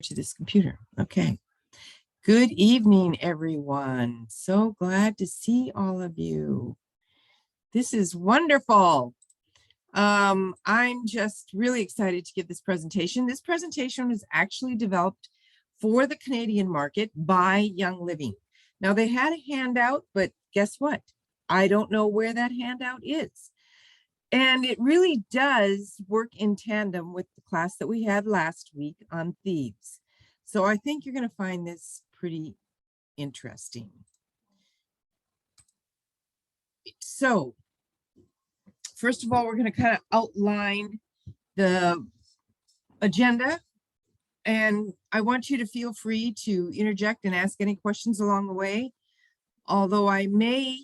to this computer. Okay. Good evening, everyone. So glad to see all of you. This is wonderful. I'm just really excited to give this presentation. This presentation was actually developed for the Canadian market by Young Living. Now, they had a handout, but guess what? I don't know where that handout is. And it really does work in tandem with the class that we had last week on thieves. So I think you're going to find this pretty interesting. So first of all, we're going to kind of outline the agenda. And I want you to feel free to interject and ask any questions along the way. Although I may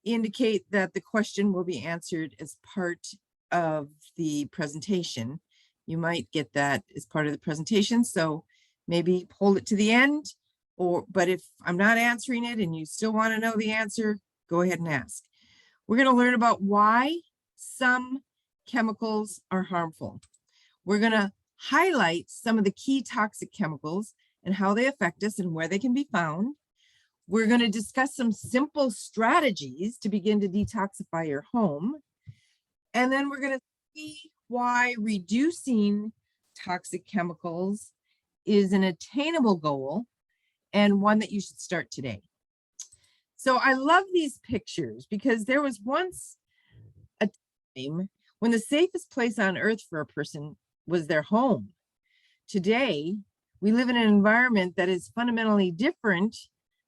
indicate that the question will be answered as part of the presentation. You might get that as part of the presentation, so maybe hold it to the end, but if I'm not answering it and you still want to know the answer, go ahead and ask. We're going to learn about why some chemicals are harmful. We're going to highlight some of the key toxic chemicals and how they affect us and where they can be found. We're going to discuss some simple strategies to begin to detoxify your home. And then we're going to see why reducing toxic chemicals is an attainable goal and one that you should start today. So I love these pictures because there was once a time when the safest place on earth for a person was their home. Today, we live in an environment that is fundamentally different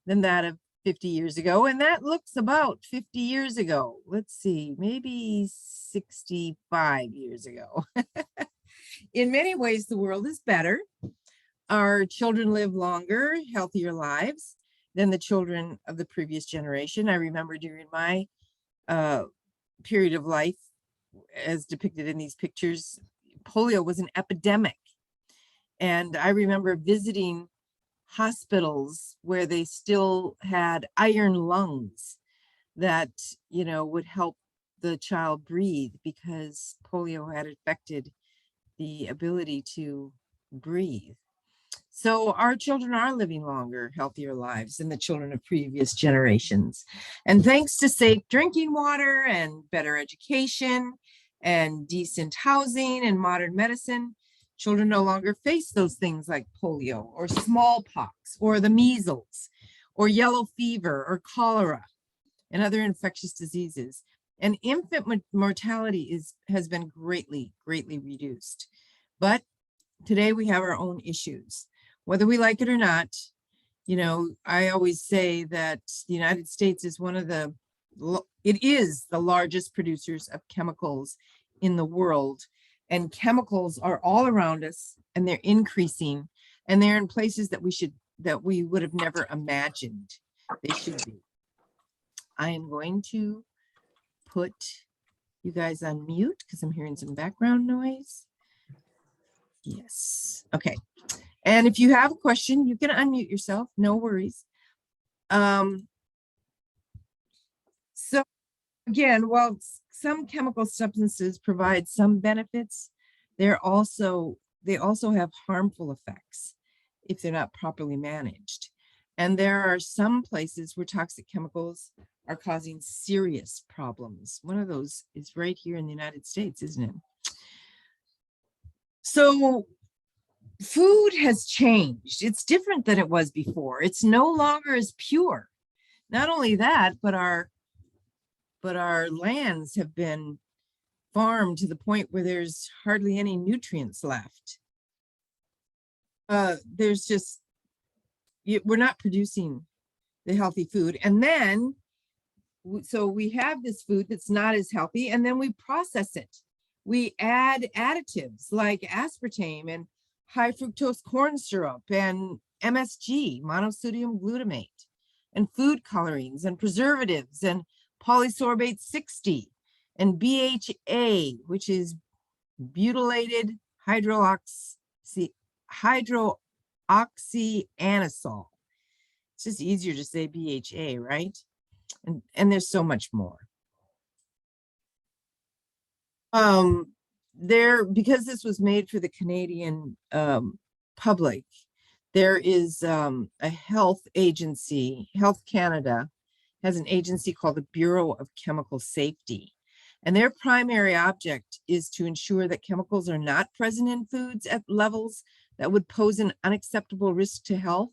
than that of 50 years ago. And that looks about 50 years ago. Let's see, maybe 65 years ago. In many ways, the world is better. Our children live longer, healthier lives than the children of the previous generation. I remember during my period of life, as depicted in these pictures, polio was an epidemic. And I remember visiting hospitals where they still had iron lungs that, you know, would help the child breathe because polio had affected the ability to breathe. So our children are living longer, healthier lives than the children of previous generations. And thanks to safe drinking water and better education and decent housing and modern medicine, children no longer face those things like polio or smallpox or the measles or yellow fever or cholera and other infectious diseases. And infant mortality has been greatly reduced. But today we have our own issues. Whether we like it or not, you know, I always say that the United States is it is the largest producers of chemicals in the world. And chemicals are all around us and they're increasing and they're in places that we would have never imagined they should be. I am going to put you guys on mute because I'm hearing some background noise. Yes. Okay. And if you have a question, you can unmute yourself. No worries. So again, while some chemical substances provide some benefits, they also have harmful effects if they're not properly managed. And there are some places where toxic chemicals are causing serious problems. One of those is right here in the United States, isn't it? So food has changed. It's different than it was before. It's no longer as pure. Not only that, but our lands have been farmed to the point where there's hardly any nutrients left. There's just, we're not producing the healthy food. And then, so we have this food that's not as healthy, and then we process it. We add additives like aspartame and high fructose corn syrup and MSG, monosodium glutamate, and food colorings and preservatives and polysorbate 60 and BHA, which is butylated hydroxyanisole. It's just easier to say BHA, right? And there's so much more. Because this was made for the Canadian public, there is a health agency. Health Canada has an agency called the Bureau of Chemical Safety. And their primary object is to ensure that chemicals are not present in foods at levels that would pose an unacceptable risk to health.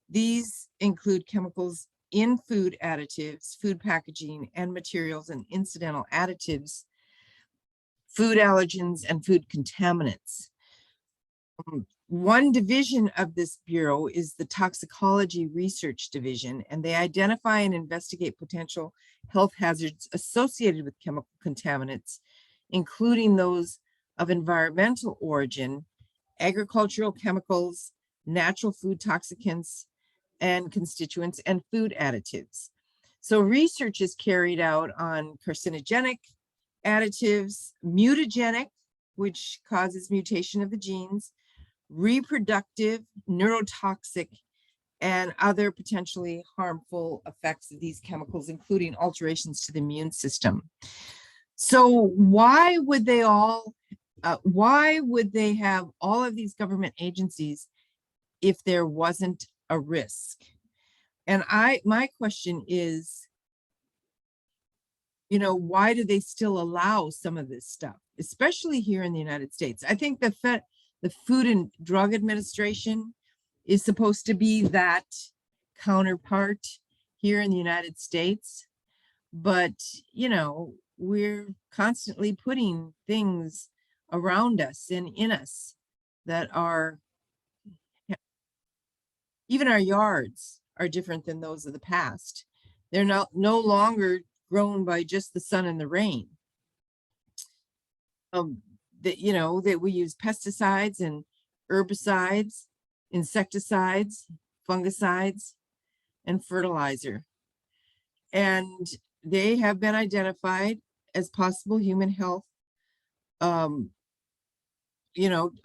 These include chemicals in food additives, food packaging, and materials and incidental additives, food allergens, and food contaminants. One division of this bureau is the Toxicology Research Division, and they identify and investigate potential health hazards associated with chemical contaminants, including those of environmental origin, agricultural chemicals, natural food toxicants and constituents, and food additives. So research is carried out on carcinogenic additives, mutagenic, which causes mutation of the genes, reproductive, neurotoxic, and other potentially harmful effects of these chemicals, including alterations to the immune system. So why would they have all of these government agencies if there wasn't a risk? And my question is, why do they still allow some of this stuff, especially here in the United States? I think the Food and Drug Administration is supposed to be that counterpart here in the United States. But, we're constantly putting things around us and in us that are, even our yards are different than those of the past. They're no longer grown by just the sun and the rain. That we use pesticides and herbicides, insecticides, fungicides, and fertilizer. And they have been identified as possible human health,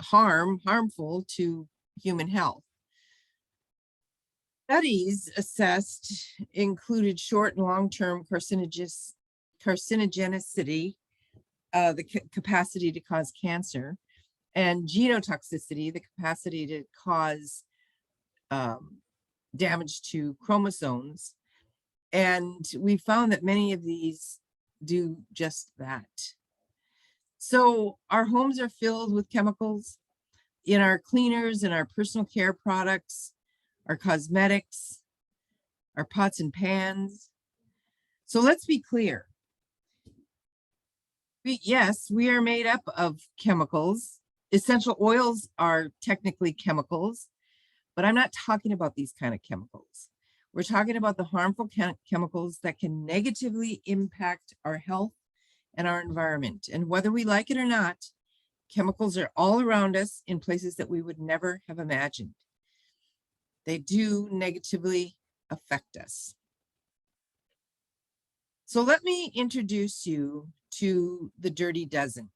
harmful to human health. Studies assessed included short and long-term carcinogenicity, the capacity to cause cancer, and genotoxicity, the capacity to cause damage to chromosomes. And we found that many of these do just that. So our homes are filled with chemicals in our cleaners and our personal care products, our cosmetics, our pots and pans. So let's be clear. Yes, we are made up of chemicals. Essential oils are technically chemicals, but I'm not talking about these kind of chemicals. We're talking about the harmful chemicals that can negatively impact our health and our environment. And whether we like it or not, chemicals are all around us in places that we would never have imagined. They do negatively affect us. So let me introduce you to the Dirty Dozen.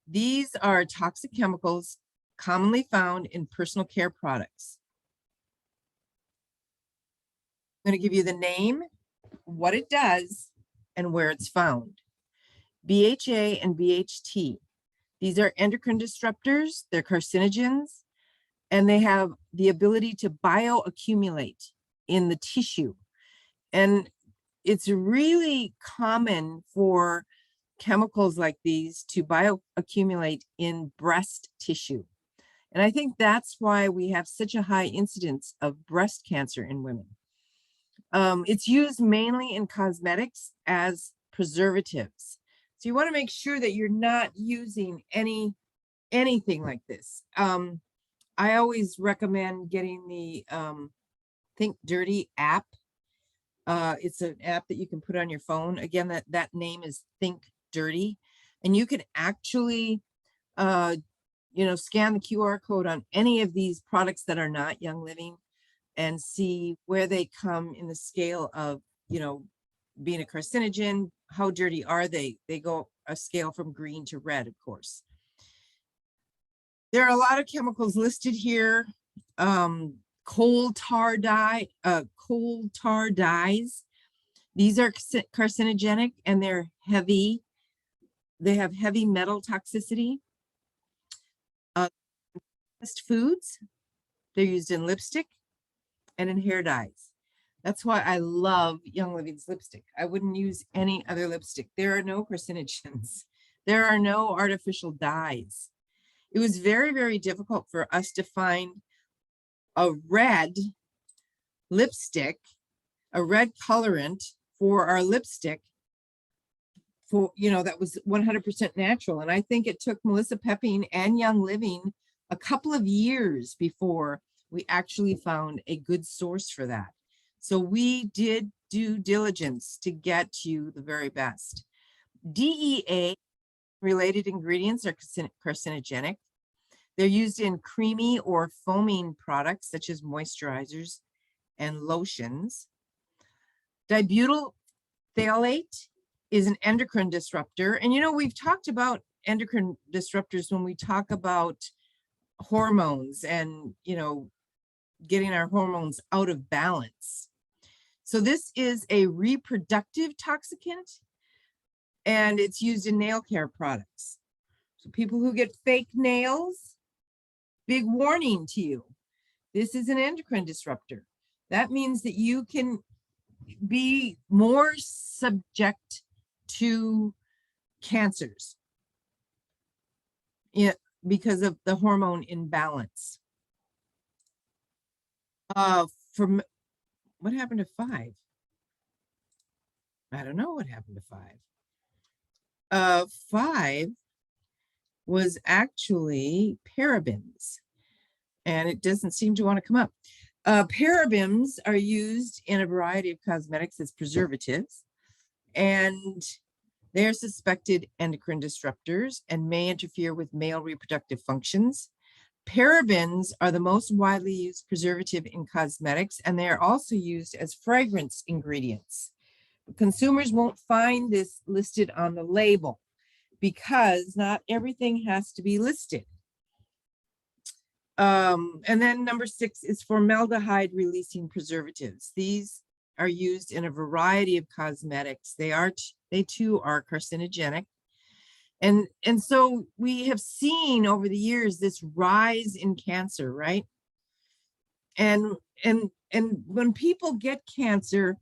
These are toxic chemicals commonly found in personal care products. I'm going to give you the name, what it does, and where it's found. BHA and BHT. These are endocrine disruptors, they're carcinogens, and they have the ability to bioaccumulate in the tissue. And it's really common for chemicals like these to bioaccumulate in breast tissue. And I think that's why we have such a high incidence of breast cancer in women. It's used mainly in cosmetics as preservatives. So you want to make sure that you're not using anything like this. I always recommend getting the Think Dirty app. It's an app that you can put on your phone. Again, that name is Think Dirty, and you can actually, scan the QR code on any of these products that are not Young Living, and see where they come in the scale of, being a carcinogen. How dirty are they? They go a scale from green to red, of course. There are a lot of chemicals listed here. Coal tar dyes. These are carcinogenic and they're heavy. They have heavy metal toxicity. foods. They're used in lipstick and in hair dyes. That's why I love Young Living's lipstick. I wouldn't use any other lipstick. There are no carcinogens. There are no artificial dyes. It was very, very difficult for us to find a red lipstick, a red colorant for our lipstick for, that was 100% natural. And I think it took Melissa Pepping and Young Living a couple of years before we actually found a good source for that. So we did due diligence to get you the very best. DEA related ingredients are carcinogenic. They're used in creamy or foaming products such as moisturizers and lotions. Dibutyl phthalate is an endocrine disruptor. And we've talked about endocrine disruptors when we talk about hormones and, getting our hormones out of balance. So this is a reproductive toxicant, and it's used in nail care products. So people who get fake nails, big warning to you. This is an endocrine disruptor. That means that you can be more subject to cancers because of the hormone imbalance. From what happened to 5? I don't know what happened to 5. 5 was actually parabens, and it doesn't seem to want to come up. Parabens are used in a variety of cosmetics as preservatives, and they're suspected endocrine disruptors and may interfere with male reproductive functions. Parabens are the most widely used preservative in cosmetics, and they are also used as fragrance ingredients. Consumers won't find this listed on the label because not everything has to be listed. And then number 6 is formaldehyde releasing preservatives. These are used in a variety of cosmetics. They too are carcinogenic. And so we have seen over the years this rise in cancer, right? And when people get cancer,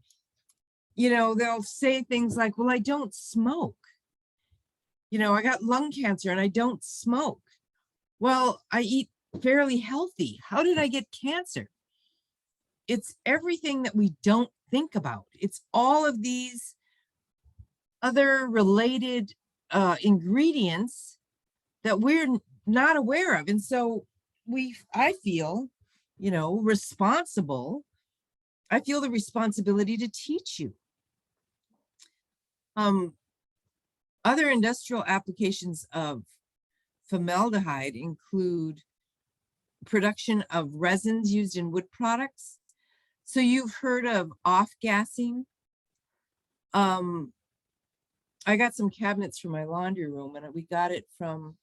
they'll say things like, well, I don't smoke. I got lung cancer and I don't smoke. Well, I eat fairly healthy. How did I get cancer? It's everything that we don't think about. It's all of these other related ingredients that we're not aware of. And so I feel, responsible. I feel the responsibility to teach you. Other industrial applications of formaldehyde include production of resins used in wood products. So you've heard of off-gassing. I got some cabinets from my laundry room, and we got it from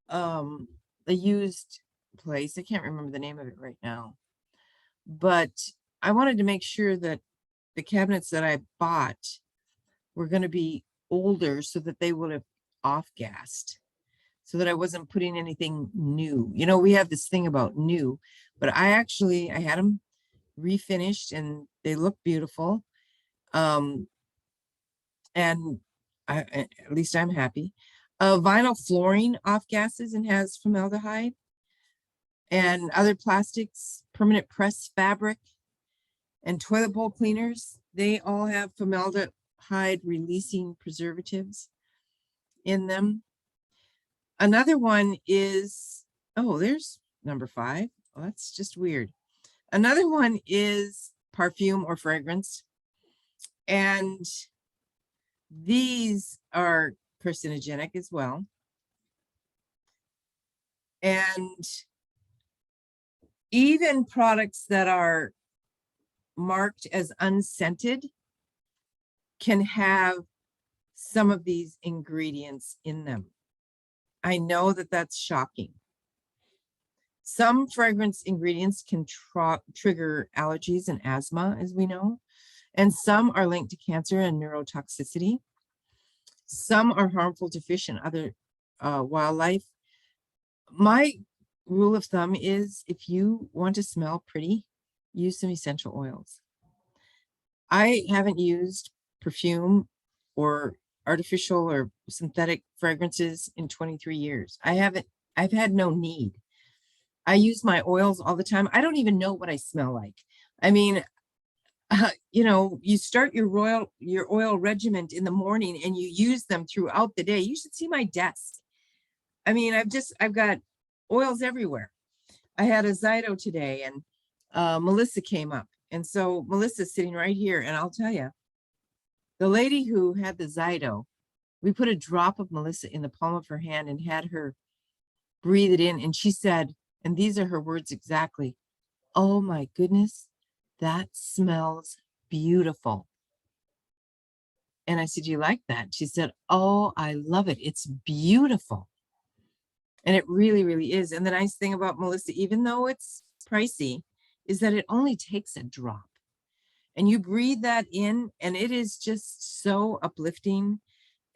a used place. I can't remember the name of it right now, but I wanted to make sure that the cabinets that I bought were going to be older so that they would have off-gassed, so that I wasn't putting anything new. We have this thing about new, but I had them refinished and they look beautiful. And at least I'm happy. Vinyl flooring off-gasses and has formaldehyde, and other plastics, permanent press fabric, and toilet bowl cleaners. They all have formaldehyde releasing preservatives in them. Another one is, there's number 5. Well, that's just weird. Another one is perfume or fragrance. And these are carcinogenic as well. And even products that are marked as unscented can have some of these ingredients in them. I know that that's shocking. Some fragrance ingredients can trigger allergies and asthma, as we know, and some are linked to cancer and neurotoxicity. Some are harmful to fish and other wildlife. My rule of thumb is if you want to smell pretty, use some essential oils. I haven't used perfume or artificial or synthetic fragrances in 23 years. I've had no need. I use my oils all the time. I don't even know what I smell like. I mean, you know, you start your oil regimen in the morning and you use them throughout the day. You should see my desk. I mean, I've got oils everywhere. I had a Zyto today, and Melissa came up. And so Melissa's sitting right here. And I'll tell you, the lady who had the Zyto, we put a drop of Melissa in the palm of her hand and had her breathe it in. And she said, and these are her words exactly, "Oh my goodness, that smells beautiful." And I said, "Do you like that?" She said, "Oh, I love it. It's beautiful." And it really, really is. And the nice thing about Melissa, even though it's pricey, is that it only takes a drop. And you breathe that in, and it is just so uplifting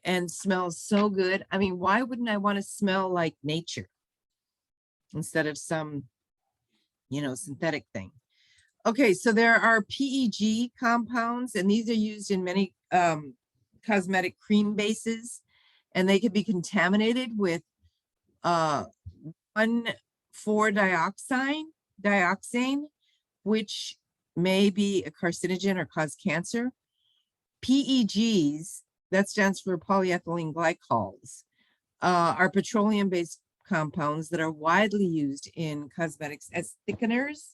and smells so good. I mean, why wouldn't I want to smell like nature instead of some, you know, synthetic thing? Okay, so there are PEG compounds, and these are used in many cosmetic cream bases, and they can be contaminated with 1,4-dioxane, which may be a carcinogen or cause cancer. PEGs, that stands for polyethylene glycols, are petroleum-based compounds that are widely used in cosmetics as thickeners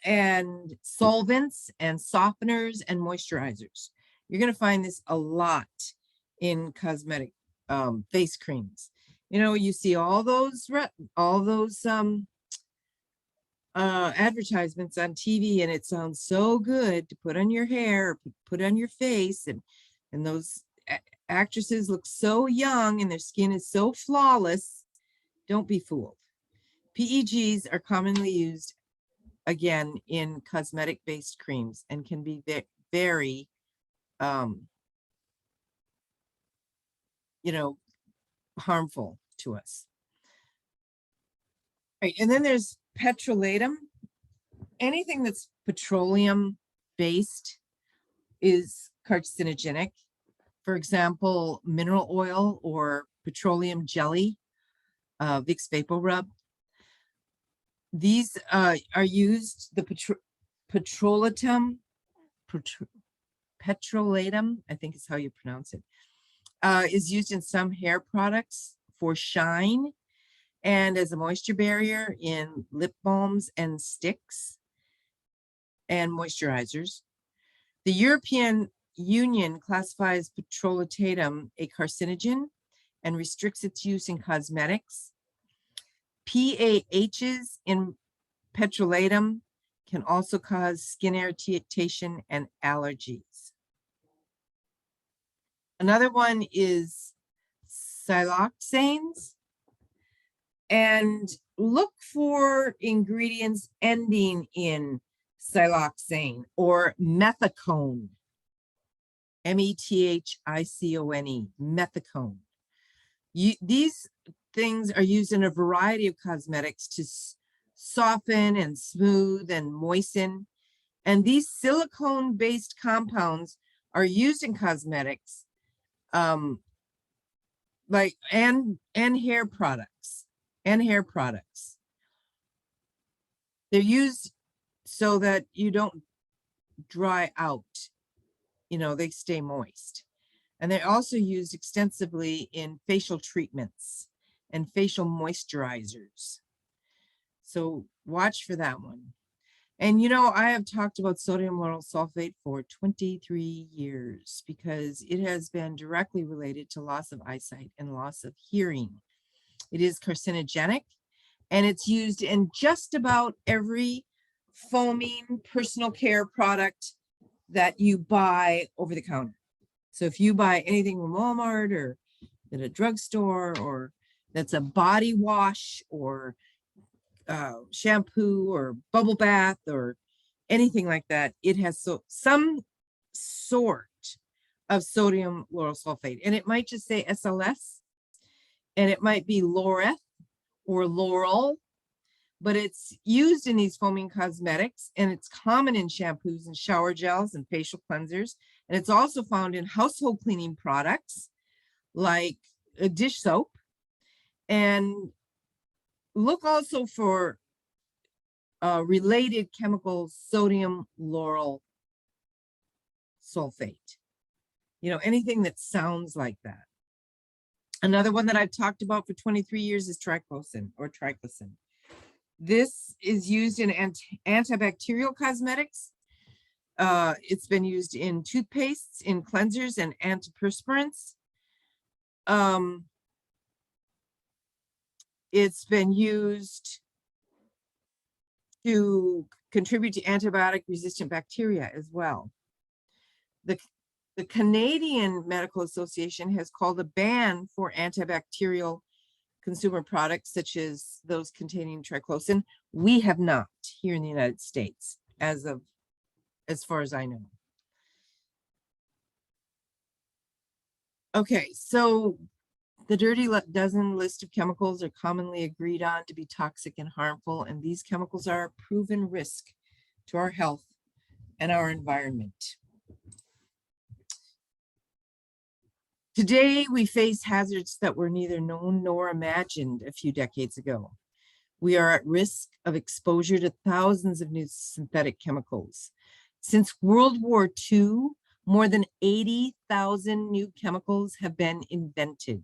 and solvents and softeners and moisturizers. You're going to find this a lot in cosmetic face creams. You know, you see all those advertisements on TV, and it sounds so good to put on your hair or put on your face, and those actresses look so young and their skin is so flawless. Don't be fooled. PEGs are commonly used again in cosmetic based creams and can be very you know, harmful to us. Right, and then there's petrolatum. Anything that's petroleum based is carcinogenic. For example, mineral oil or petroleum jelly, Vicks Vapor Rub. These are used, the petrolatum, I think is how you pronounce it, is used in some hair products for shine and as a moisture barrier in lip balms and sticks and moisturizers. The European Union classifies petrolatum a carcinogen and restricts its use in cosmetics. PAHs in petrolatum can also cause skin irritation and allergies. Another one is siloxanes, and look for ingredients ending in siloxane or methicone, methicone, methicone. These things are used in a variety of cosmetics to soften and smooth and moisten. And these silicone-based compounds are used in cosmetics, like and hair products. They're used so that you don't dry out. You know, they stay moist. And they're also used extensively in facial treatments and facial moisturizers. So watch for that one. And, you know, I have talked about sodium lauryl sulfate for 23 years because it has been directly related to loss of eyesight and loss of hearing. It is carcinogenic, and it's used in just about every foaming personal care product that you buy over the counter. So if you buy anything from Walmart or at a drugstore, or that's a body wash or shampoo or bubble bath or anything like that, it has some sort of sodium lauryl sulfate, and it might just say SLS, and it might be laureth or laurel, but it's used in these foaming cosmetics, and it's common in shampoos and shower gels and facial cleansers. And it's also found in household cleaning products like a dish soap. And look also for related chemicals, sodium lauryl sulfate. You know, anything that sounds like that. Another one that I've talked about for 23 years is triclosan or triclosan. This is used in antibacterial cosmetics. It's been used in toothpastes, in cleansers, and antiperspirants. It's been used to contribute to antibiotic-resistant bacteria as well. The Canadian Medical Association has called a ban for antibacterial consumer products such as those containing triclosan. We have not here in the United States as far as I know. Okay, so the dirty dozen list of chemicals are commonly agreed on to be toxic and harmful, and these chemicals are a proven risk to our health and our environment. Today, we face hazards that were neither known nor imagined a few decades ago. We are at risk of exposure to thousands of new synthetic chemicals. Since World War II, more than 80,000 new chemicals have been invented.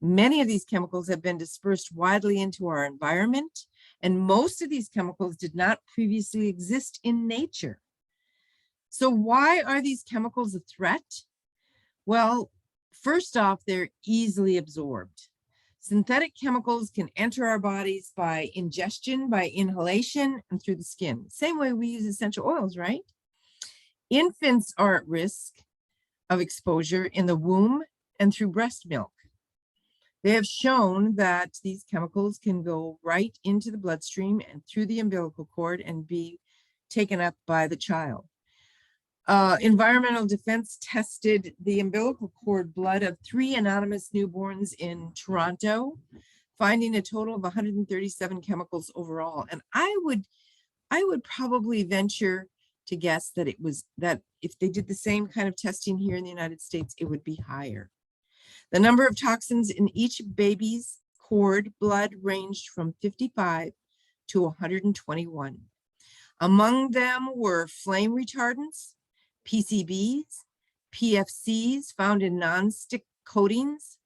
Many of these chemicals have been dispersed widely into our environment, and most of these chemicals did not previously exist in nature. So why are these chemicals a threat? Well, first off, they're easily absorbed. Synthetic chemicals can enter our bodies by ingestion, by inhalation, and through the skin. Same way we use essential oils, right? Infants are at risk of exposure in the womb and through breast milk. They have shown that these chemicals can go right into the bloodstream and through the umbilical cord and be taken up by the child. Environmental Defense tested the umbilical cord blood of 3 anonymous newborns in Toronto, finding a total of 137 chemicals overall. And I would probably venture to guess that if they did the same kind of testing here in the United States, it would be higher. The number of toxins in each baby's cord blood ranged from 55 to 121. Among them were flame retardants, PCBs, PFCs found in nonstick coatings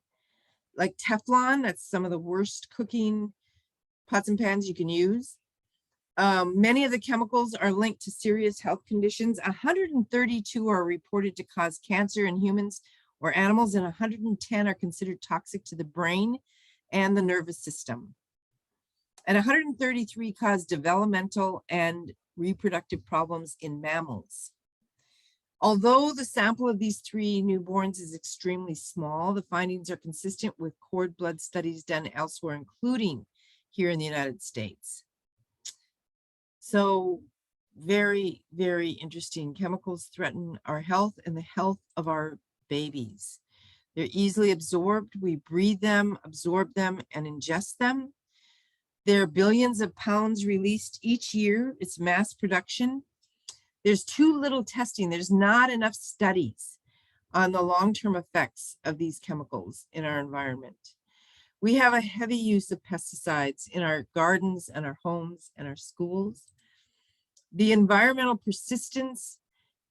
like Teflon. That's some of the worst cooking pots and pans you can use. Many of the chemicals are linked to serious health conditions. 132 are reported to cause cancer in humans or animals, and 110 are considered toxic to the brain and the nervous system. And 133 cause developmental and reproductive problems in mammals. Although the sample of these 3 newborns is extremely small, the findings are consistent with cord blood studies done elsewhere, including here in the United States. So very, very interesting. Chemicals threaten our health and the health of our babies. They're easily absorbed. We breathe them, absorb them, and ingest them. There are billions of pounds released each year. It's mass production. There's too little testing. There's not enough studies on the long-term effects of these chemicals in our environment. We have a heavy use of pesticides in our gardens and our homes and our schools. The environmental persistence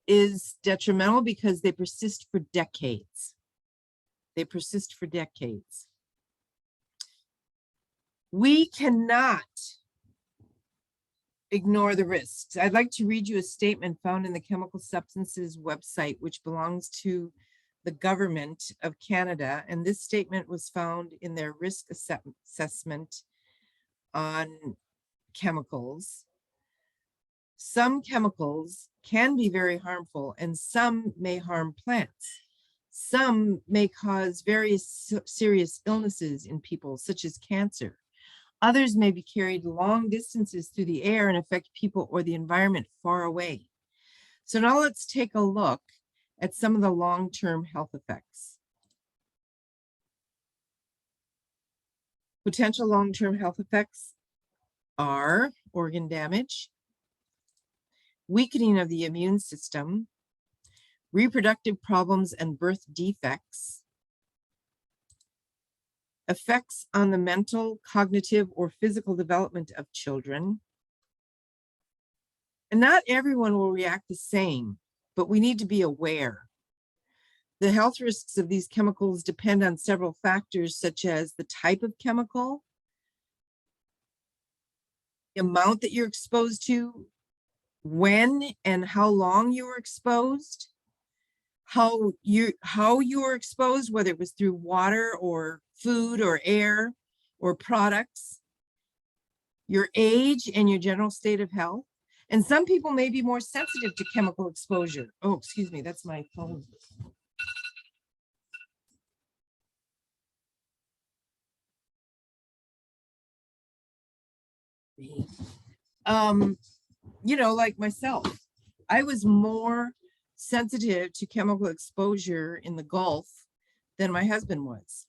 is detrimental because they persist for decades. They persist for decades. We cannot ignore the risks. I'd like to read you a statement found in the Chemical Substances website, which belongs to the government of Canada. And this statement was found in their risk assessment on chemicals. Some chemicals can be very harmful, and some may harm plants. Some may cause various serious illnesses in people, such as cancer. Others may be carried long distances through the air and affect people or the environment far away. So now let's take a look at some of the long-term health effects. Potential long-term health effects are organ damage, weakening of the immune system, reproductive problems and birth defects, effects on the mental, cognitive, or physical development of children. And not everyone will react the same, but we need to be aware. The health risks of these chemicals depend on several factors, such as the type of chemical, the amount that you're exposed to, when and how long you were exposed, how you were exposed, whether it was through water or food or air or products, your age and your general state of health. And some people may be more sensitive to chemical exposure. Oh, excuse me, that's my phone. You know, like myself, I was more sensitive to chemical exposure in the Gulf than my husband was.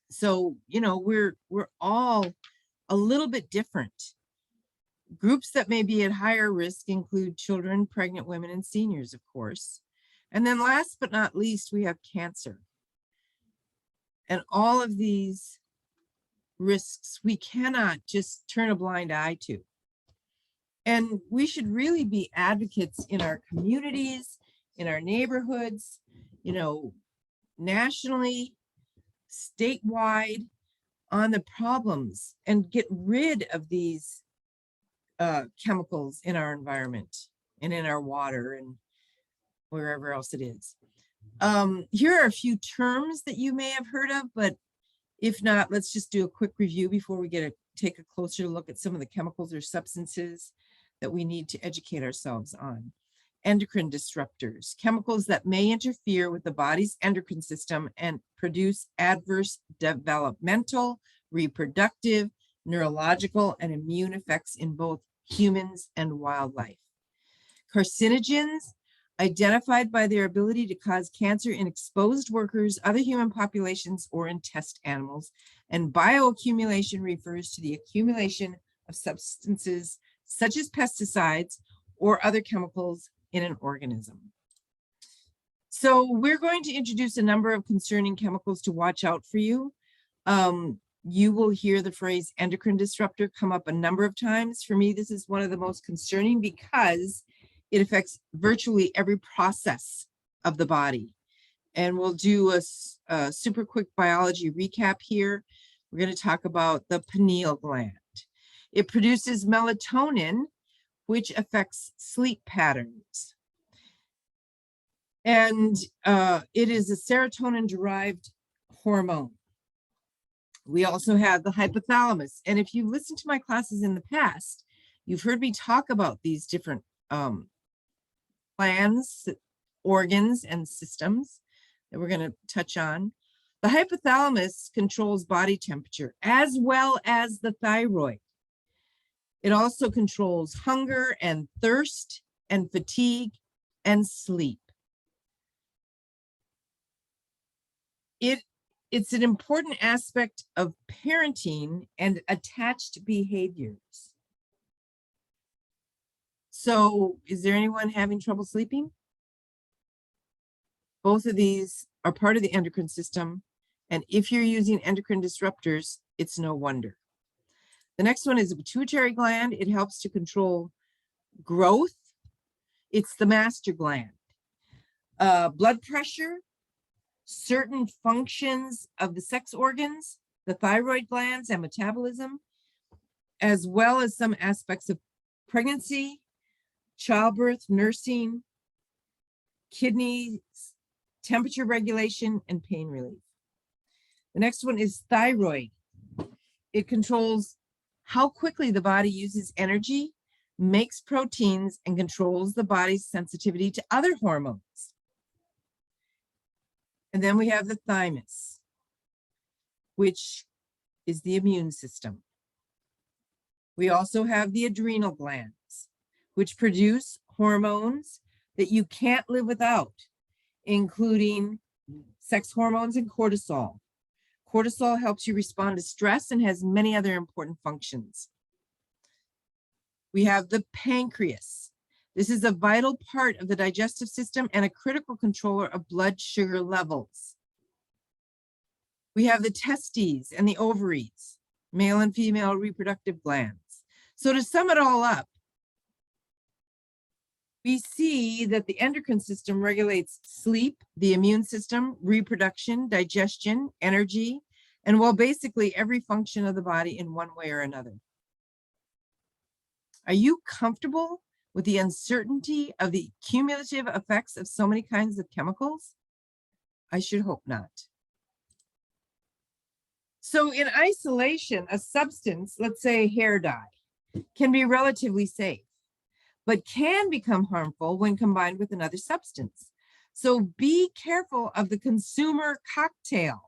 So, you know, we're all a little bit different. Groups that may be at higher risk include children, pregnant women, and seniors, of course. And then last but not least, we have cancer. And all of these risks we cannot just turn a blind eye to. And we should really be advocates in our communities, in our neighborhoods, you know, nationally, statewide, on the problems and get rid of these chemicals in our environment and in our water and wherever else it is. Here are a few terms that you may have heard of, but if not, let's just do a quick review before we take a closer look at some of the chemicals or substances that we need to educate ourselves on. Endocrine disruptors, chemicals that may interfere with the body's endocrine system and produce adverse developmental, reproductive, neurological, and immune effects in both humans and wildlife. Carcinogens, identified by their ability to cause cancer in exposed workers, other human populations, or in test animals. And bioaccumulation refers to the accumulation of substances such as pesticides or other chemicals in an organism. So we're going to introduce a number of concerning chemicals to watch out for you. You will hear the phrase endocrine disruptor come up a number of times. For me, this is one of the most concerning because it affects virtually every process of the body. And we'll do a super quick biology recap here. We're going to talk about the pineal gland. It produces melatonin, which affects sleep patterns. And it is a serotonin-derived hormone. We also have the hypothalamus. And if you listened to my classes in the past, you've heard me talk about these different glands, organs, and systems that we're going to touch on. The hypothalamus controls body temperature as well as the thyroid. It also controls hunger and thirst and fatigue and sleep. It's an important aspect of parenting and attached behaviors. So, is there anyone having trouble sleeping? Both of these are part of the endocrine system. And if you're using endocrine disruptors, it's no wonder. The next one is the pituitary gland. It helps to control growth. It's the master gland. Blood pressure, certain functions of the sex organs, the thyroid glands and metabolism, as well as some aspects of pregnancy, childbirth, nursing, kidneys, temperature regulation, and pain relief. The next one is thyroid. It controls how quickly the body uses energy, makes proteins, and controls the body's sensitivity to other hormones. And then we have the thymus, which is the immune system. We also have the adrenal glands, which produce hormones that you can't live without, including sex hormones and cortisol. Cortisol helps you respond to stress and has many other important functions. We have the pancreas. This is a vital part of the digestive system and a critical controller of blood sugar levels. We have the testes and the ovaries, male and female reproductive glands. So to sum it all up, we see that the endocrine system regulates sleep, the immune system, reproduction, digestion, energy, and well, basically every function of the body in one way or another. Are you comfortable with the uncertainty of the cumulative effects of so many kinds of chemicals? I should hope not. So in isolation, a substance, let's say hair dye, can be relatively safe, but can become harmful when combined with another substance. So be careful of the consumer cocktail.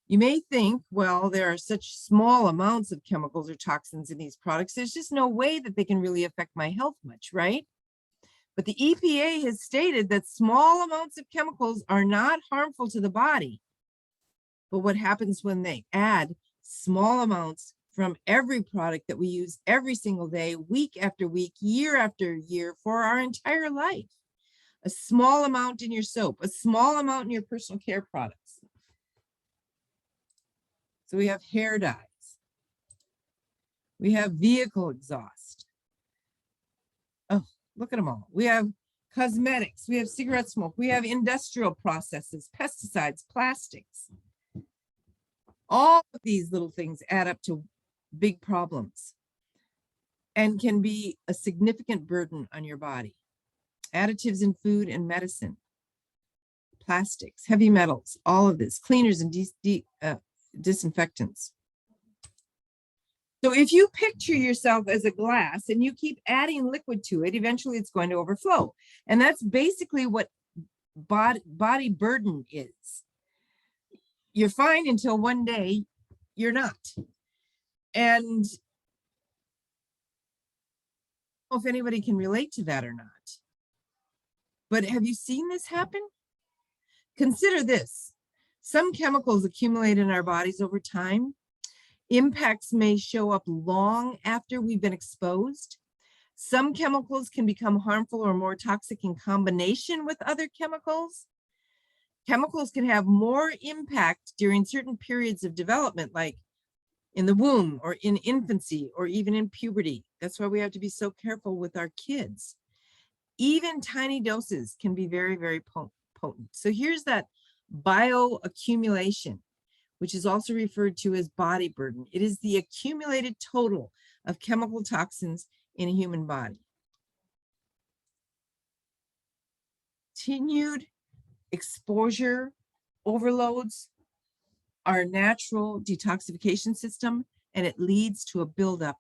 You may think, well, there are such small amounts of chemicals or toxins in these products, there's just no way that they can really affect my health much, right? But the EPA has stated that small amounts of chemicals are not harmful to the body. But what happens when they add small amounts from every product that we use every single day, week after week, year after year, for our entire life? A small amount in your soap, a small amount in your personal care products. So we have hair dyes. We have vehicle exhaust. Oh, look at them all. We have cosmetics. We have cigarette smoke. We have industrial processes, pesticides, plastics. All of these little things add up to big problems and can be a significant burden on your body. Additives in food and medicine, plastics, heavy metals, all of this, cleaners and disinfectants. So if you picture yourself as a glass and you keep adding liquid to it, eventually it's going to overflow. And that's basically what body burden is. You're fine until one day you're not. And I don't know if anybody can relate to that or not. But have you seen this happen? Consider this. Some chemicals accumulate in our bodies over time. Impacts may show up long after we've been exposed. Some chemicals can become harmful or more toxic in combination with other chemicals. Chemicals can have more impact during certain periods of development, like in the womb or in infancy or even in puberty. That's why we have to be so careful with our kids. Even tiny doses can be very, very potent. So here's that bioaccumulation, which is also referred to as body burden. It is the accumulated total of chemical toxins in a human body. Continued exposure overloads our natural detoxification system, and it leads to a buildup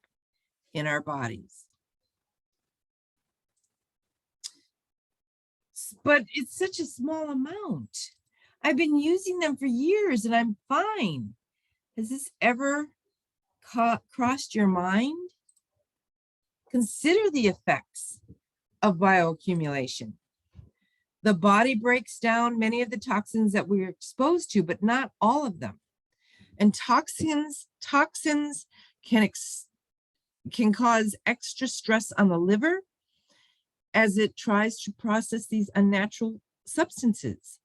in our bodies. But it's such a small amount. I've been using them for years and I'm fine. Has this ever crossed your mind? Consider the effects of bioaccumulation. The body breaks down many of the toxins that we're exposed to, but not all of them. And toxins can cause extra stress on the liver as it tries to process these unnatural substances.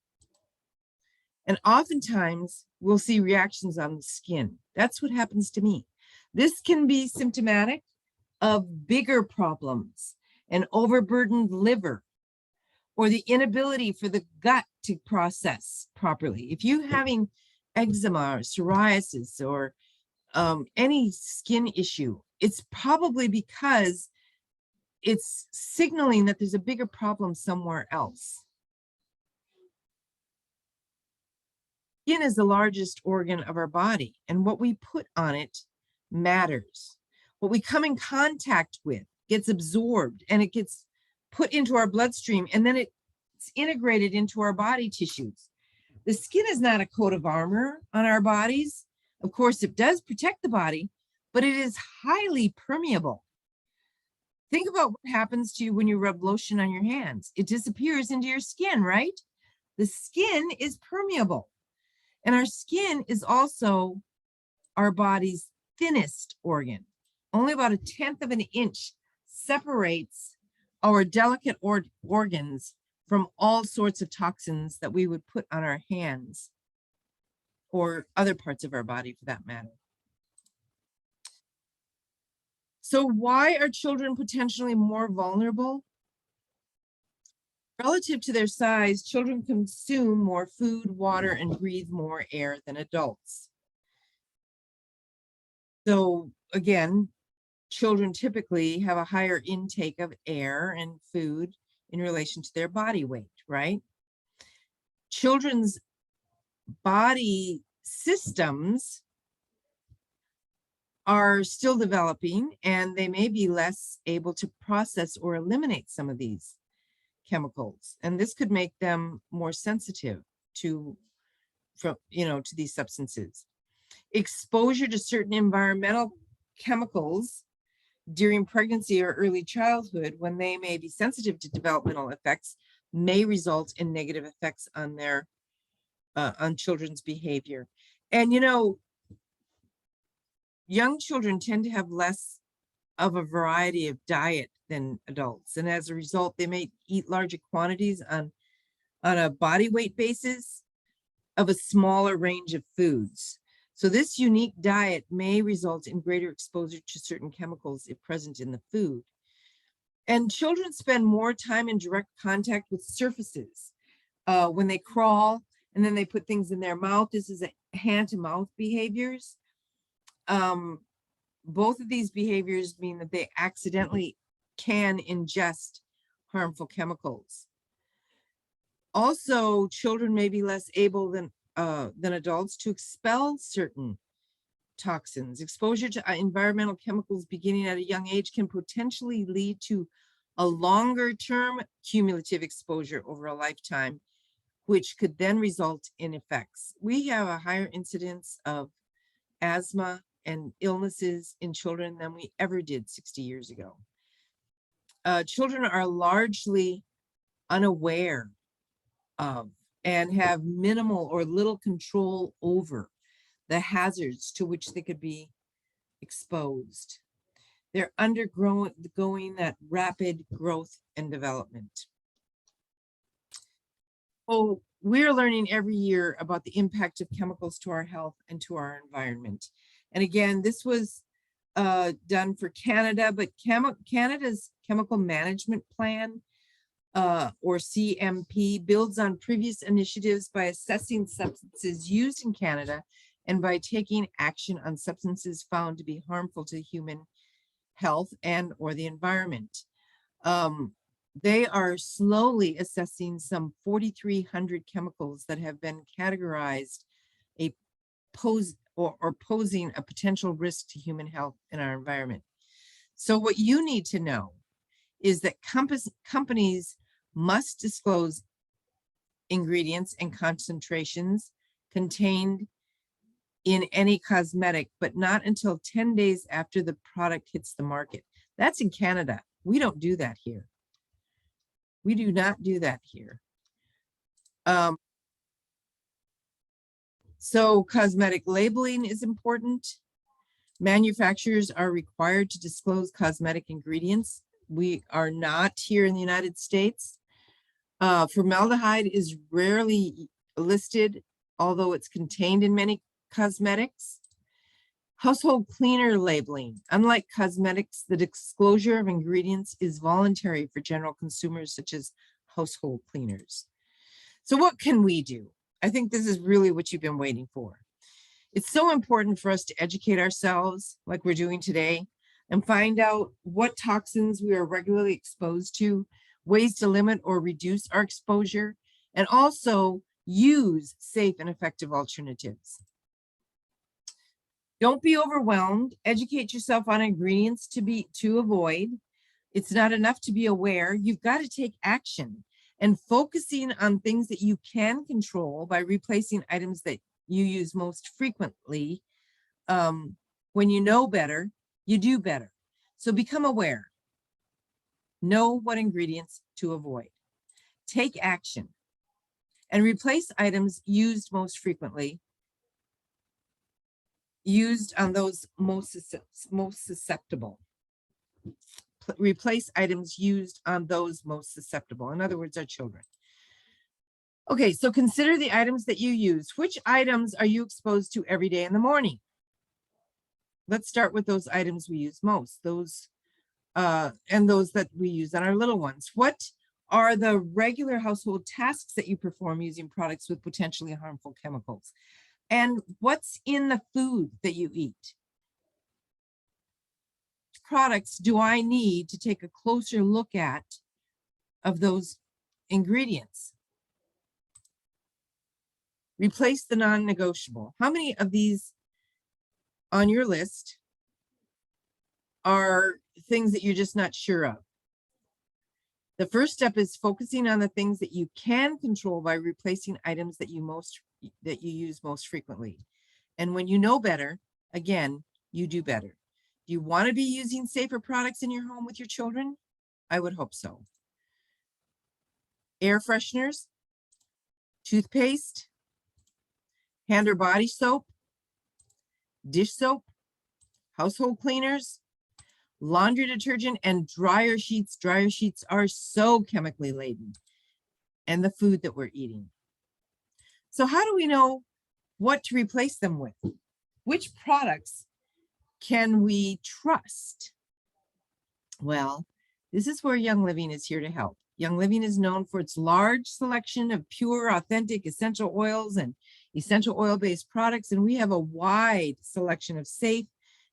And oftentimes we'll see reactions on the skin. That's what happens to me. This can be symptomatic of bigger problems, an overburdened liver, or the inability for the gut to process properly. If you're having eczema or psoriasis or any skin issue, it's probably because it's signaling that there's a bigger problem somewhere else. Skin is the largest organ of our body, and what we put on it matters. What we come in contact with gets absorbed and it gets put into our bloodstream, and then it's integrated into our body tissues. The skin is not a coat of armor on our bodies. Of course, it does protect the body, but it is highly permeable. Think about what happens to you when you rub lotion on your hands. It disappears into your skin, right? The skin is permeable. And our skin is also our body's thinnest organ. only about 1/10 of an inch separates our delicate organs from all sorts of toxins that we would put on our hands or other parts of our body for that matter. So why are children potentially more vulnerable? Relative to their size, children consume more food, water, and breathe more air than adults. So again, children typically have a higher intake of air and food in relation to their body weight, right? Children's body systems are still developing, and they may be less able to process or eliminate some of these chemicals, and this could make them more sensitive to these substances. Exposure to certain environmental chemicals during pregnancy or early childhood, when they may be sensitive to developmental effects, may result in negative effects on their on children's behavior. And young children tend to have less of a variety of diet than adults, and as a result, they may eat larger quantities on a body weight basis of a smaller range of foods. So this unique diet may result in greater exposure to certain chemicals if present in the food. And children spend more time in direct contact with surfaces when they crawl, and then they put things in their mouth. This is a hand-to-mouth behaviors. Both of these behaviors mean that they accidentally can ingest harmful chemicals. Also, children may be less able than adults to expel certain toxins. Exposure to environmental chemicals beginning at a young age can potentially lead to a longer-term cumulative exposure over a lifetime, which could then result in effects. We have a higher incidence of asthma and illnesses in children than we ever did 60 years ago. Children are largely unaware of and have minimal or little control over the hazards to which they could be exposed. They're undergoing that rapid growth and development. Oh, we're learning every year about the impact of chemicals to our health and to our environment. And again, this was done for Canada, but Canada's Chemical Management Plan, or CMP, builds on previous initiatives by assessing substances used in Canada and by taking action on substances found to be harmful to human health and or the environment. They are slowly assessing some 4,300 chemicals that have been categorized posing a potential risk to human health and our environment. So what you need to know is that companies must disclose ingredients and concentrations contained in any cosmetic, but not until 10 days after the product hits the market. That's in Canada. We don't do that here. We do not do that here. So cosmetic labeling is important. Manufacturers are required to disclose cosmetic ingredients. We are not here in the United States. Formaldehyde is rarely listed, although it's contained in many cosmetics. Household cleaner labeling. Unlike cosmetics, the disclosure of ingredients is voluntary for general consumers such as household cleaners. So what can we do? I think this is really what you've been waiting for. It's so important for us to educate ourselves like we're doing today and find out what toxins we are regularly exposed to, ways to limit or reduce our exposure, and also use safe and effective alternatives. Don't be overwhelmed. Educate yourself on ingredients to avoid. It's not enough to be aware. You've got to take action, and focusing on things that you can control by replacing items that you use most frequently. When you know better, you do better. So become aware. Know what ingredients to avoid. Take action and replace items used most frequently. used on those most susceptible. Replace items used on those most susceptible. In other words, our children. Okay, so consider the items that you use. Which items are you exposed to every day in the morning? Let's start with those items we use most, and those that we use on our little ones. What are the regular household tasks that you perform using products with potentially harmful chemicals? And what's in the food that you eat? Products do I need to take a closer look at of those ingredients? Replace the non-negotiable. How many of these on your list are things that you're just not sure of? The first step is focusing on the things that you can control by replacing items that you use most frequently. And when you know better, again, you do better. Do you want to be using safer products in your home with your children? I would hope so. Air fresheners, toothpaste, hand or body soap, dish soap, household cleaners, laundry detergent, and dryer sheets. Dryer sheets are so chemically laden, and the food that we're eating. So how do we know what to replace them with? Which products can we trust? Well, this is where Young Living is here to help. Young Living is known for its large selection of pure, authentic essential oils and essential oil-based products, and we have a wide selection of safe,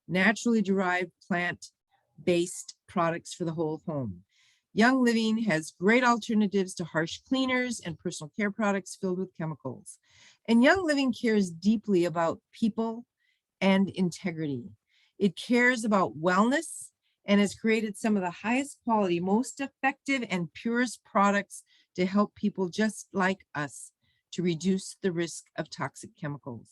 naturally derived plant-based products for the whole home. Young Living has great alternatives to harsh cleaners and personal care products filled with chemicals. And Young Living cares deeply about people and integrity. It cares about wellness and has created some of the highest quality, most effective and purest products to help people just like us to reduce the risk of toxic chemicals.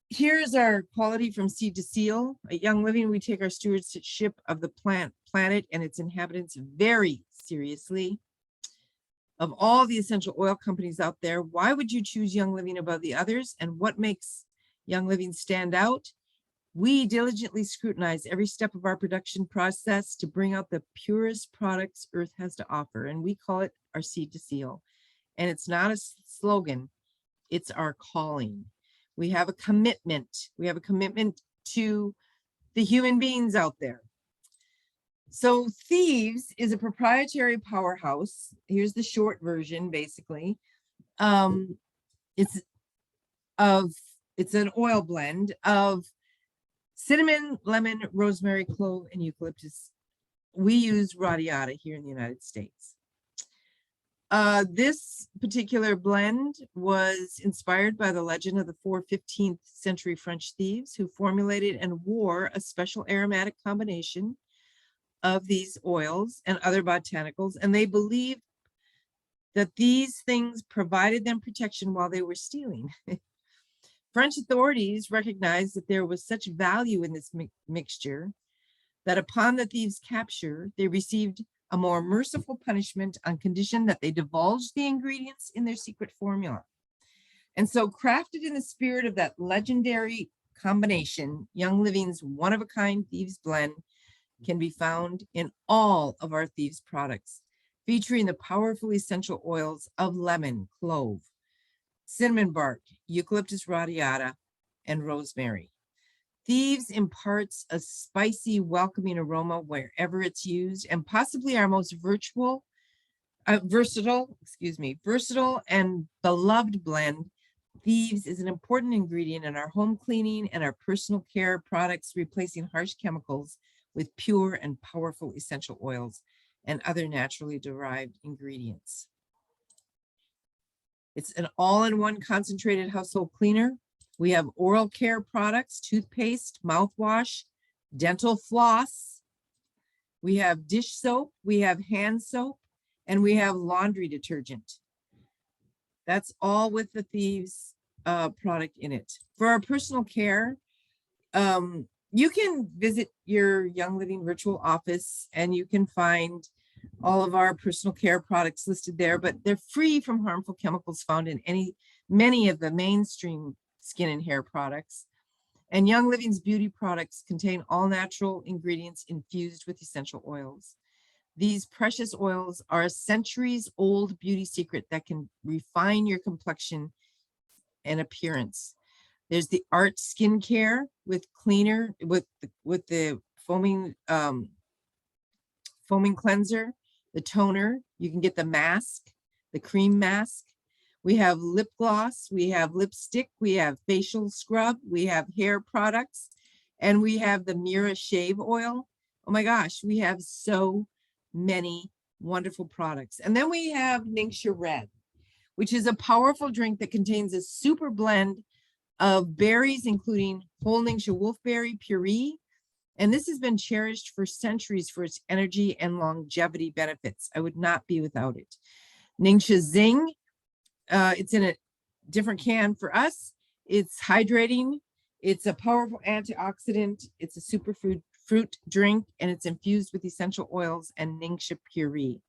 Here's our quality from seed to seal. At Young Living, we take our stewardship of the planet and its inhabitants very seriously. Of all the essential oil companies out there, why would you choose Young Living above the others? And what makes Young Living stand out? We diligently scrutinize every step of our production process to bring out the purest products Earth has to offer, and we call it our seed to seal. And it's not a slogan, it's our calling. We have a commitment. We have a commitment to the human beings out there. So Thieves is a proprietary powerhouse. Here's the short version, basically. It's an oil blend of cinnamon, lemon, rosemary, clove, and eucalyptus. We use radiata here in the United States. This particular blend was inspired by the legend of the 15th century French thieves who formulated and wore a special aromatic combination of these oils and other botanicals, and they believed that these things provided them protection while they were stealing. French authorities recognized that there was such value in this mixture that upon the thieves' capture, they received a more merciful punishment on condition that they divulged the ingredients in their secret formula. And so, crafted in the spirit of that legendary combination, Young Living's one-of-a-kind Thieves blend can be found in all of our Thieves products, featuring the powerful essential oils of lemon, clove, cinnamon bark, eucalyptus radiata, and rosemary. Thieves imparts a spicy, welcoming aroma wherever it's used, and possibly our most versatile and beloved blend. Thieves is an important ingredient in our home cleaning and our personal care products, replacing harsh chemicals with pure and powerful essential oils and other naturally derived ingredients. It's an all-in-one concentrated household cleaner. We have oral care products, toothpaste, mouthwash, dental floss. We have dish soap, we have hand soap, and we have laundry detergent. That's all with the Thieves product in it. For our personal care, you can visit your Young Living virtual office and you can find all of our personal care products listed there, but they're free from harmful chemicals found in many of the mainstream skin and hair products. And Young Living's beauty products contain all natural ingredients infused with essential oils. These precious oils are a centuries-old beauty secret that can refine your complexion and appearance. There's the Art Skincare with cleaner with the foaming cleanser, the toner. You can get the mask, the cream mask. We have lip gloss, we have lipstick, we have facial scrub, we have hair products, and we have the Mira shave oil. Oh my gosh, we have so many wonderful products. And then we have Ningxia Red, which is a powerful drink that contains a super blend of berries, including whole Ningxia wolfberry puree. And this has been cherished for centuries for its energy and longevity benefits. I would not be without it. Ningxia Zing, it's in a different can for us. It's hydrating. It's a powerful antioxidant. It's a superfood fruit drink, and it's infused with essential oils and Ningxia puree.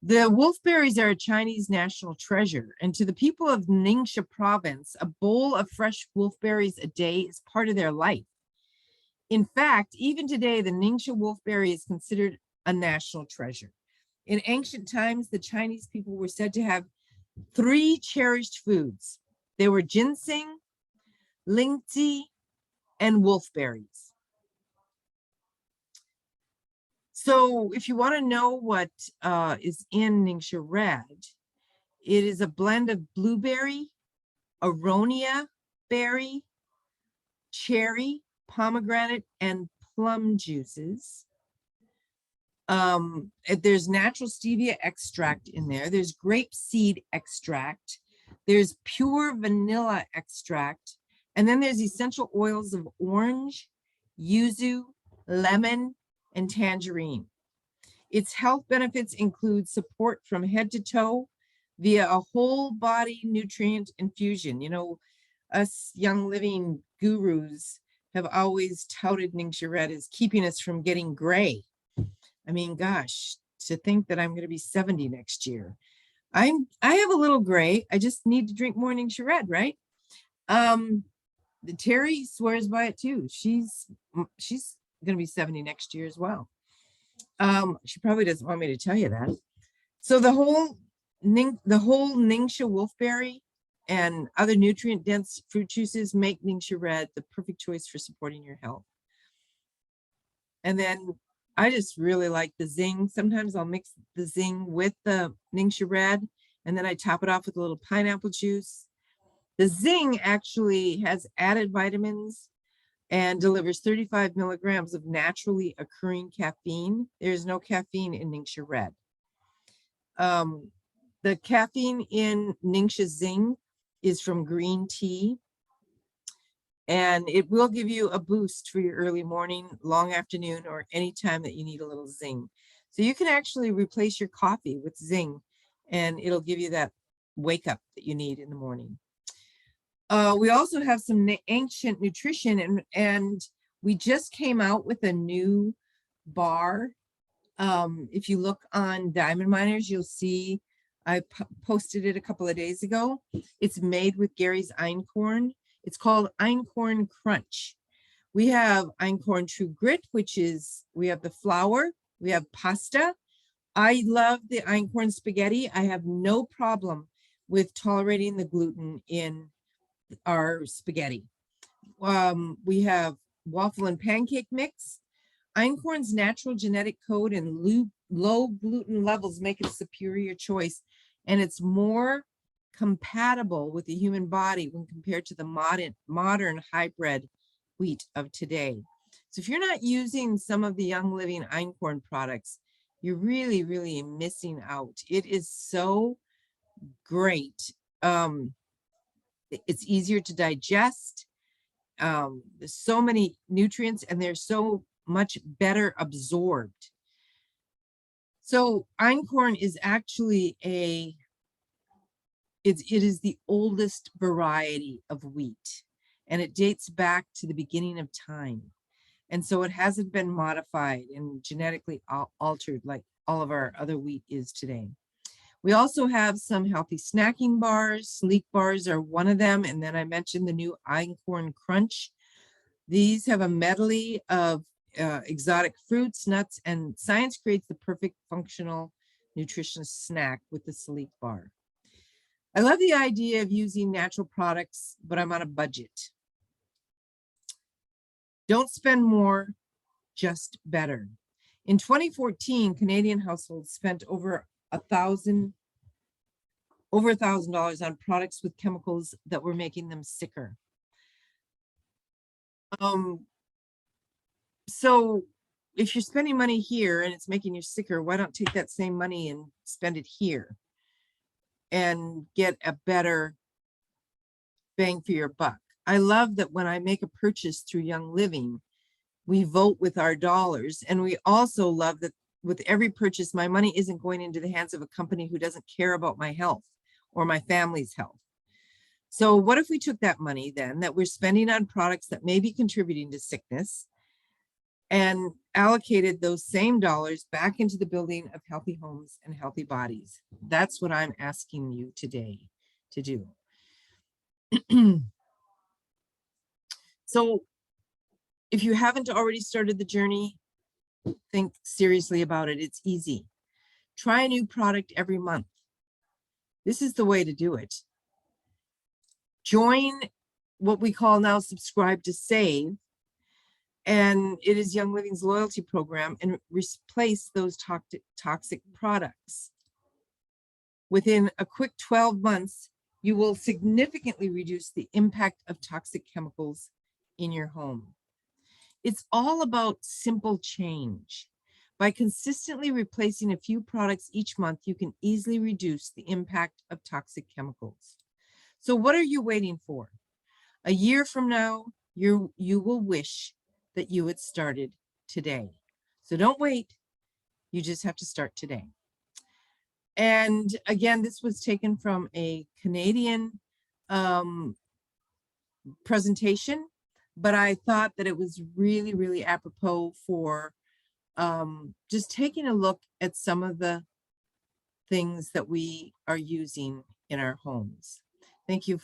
The wolfberries are a Chinese national treasure, and to the people of Ningxia province, a bowl of fresh wolfberries a day is part of their life. In fact, even today, the Ningxia wolfberry is considered a national treasure. In ancient times, the Chinese people were said to have 3 cherished foods. They were ginseng, lingzi, and wolfberries. So if you want to know what is in Ningxia Red, it is a blend of blueberry, aronia berry, cherry, pomegranate, and plum juices. There's natural stevia extract in there. There's grape seed extract. There's pure vanilla extract. And then there's essential oils of orange, yuzu, lemon, and tangerine. Its health benefits include support from head to toe via a whole body nutrient infusion. You know, us Young Living gurus have always touted Ningxia Red as keeping us from getting gray. I mean, gosh, to think that I'm going to be 70 next year. I have a little gray. I just need to drink more Ningxia Red, right? The Terry swears by it too. She's going to be 70 next year as well. She probably doesn't want me to tell you that. So the whole Ningxia wolfberry and other nutrient-dense fruit juices make Ningxia Red the perfect choice for supporting your health. And then I just really like the Zing. Sometimes I'll mix the Zing with the Ningxia Red, and then I top it off with a little pineapple juice. The Zing actually has added vitamins and delivers 35 milligrams of naturally occurring caffeine. There's no caffeine in Ningxia Red. The caffeine in Ningxia Zing is from green tea, and it will give you a boost for your early morning, long afternoon, or any time that you need a little zing. So you can actually replace your coffee with Zing, and it'll give you that wake up that you need in the morning. We also have some ancient nutrition, and we just came out with a new bar. If you look on Diamond Miners, you'll see I posted it a couple of days ago. It's made with Gary's einkorn. It's called Einkorn Crunch. We have Einkorn True Grit, which is, we have the flour, we have pasta. I love the Einkorn spaghetti. I have no problem with tolerating the gluten in our spaghetti. We have waffle and pancake mix. Einkorn's natural genetic code and low gluten levels make it a superior choice, and it's more compatible with the human body when compared to the modern hybrid wheat of today. So if you're not using some of the Young Living Einkorn products, you're really, really missing out. It is so great. It's easier to digest. There's so many nutrients, and they're so much better absorbed. So einkorn is actually it is the oldest variety of wheat, and it dates back to the beginning of time. And so it hasn't been modified and genetically altered like all of our other wheat is today. We also have some healthy snacking bars. Sleek bars are one of them. And then I mentioned the new Einkorn Crunch. These have a medley of exotic fruits, nuts, and science creates the perfect functional nutritious snack with the Sleek bar. I love the idea of using natural products, but I'm on a budget. Don't spend more, just better. In 2014, Canadian households spent over $1,000 on products with chemicals that were making them sicker. So if you're spending money here and it's making you sicker, why don't take that same money and spend it here and get a better bang for your buck? I love that when I make a purchase through Young Living, we vote with our dollars. And we also love that with every purchase, my money isn't going into the hands of a company who doesn't care about my health or my family's health. So what if we took that money then that we're spending on products that may be contributing to sickness and allocated those same dollars back into the building of healthy homes and healthy bodies? That's what I'm asking you today to do. So if you haven't already started the journey, think seriously about it. It's easy. Try a new product every month. This is the way to do it. Join what we call now Subscribe to Save. And it is Young Living's loyalty program, and replace those toxic products. Within a quick 12 months, you will significantly reduce the impact of toxic chemicals in your home. It's all about simple change. By consistently replacing a few products each month, you can easily reduce the impact of toxic chemicals. So what are you waiting for? A year from now, you will wish that you had started today. So don't wait. You just have to start today. And again, this was taken from a Canadian presentation, but I thought that it was really, really apropos for just taking a look at some of the things that we are using in our homes. Thank you for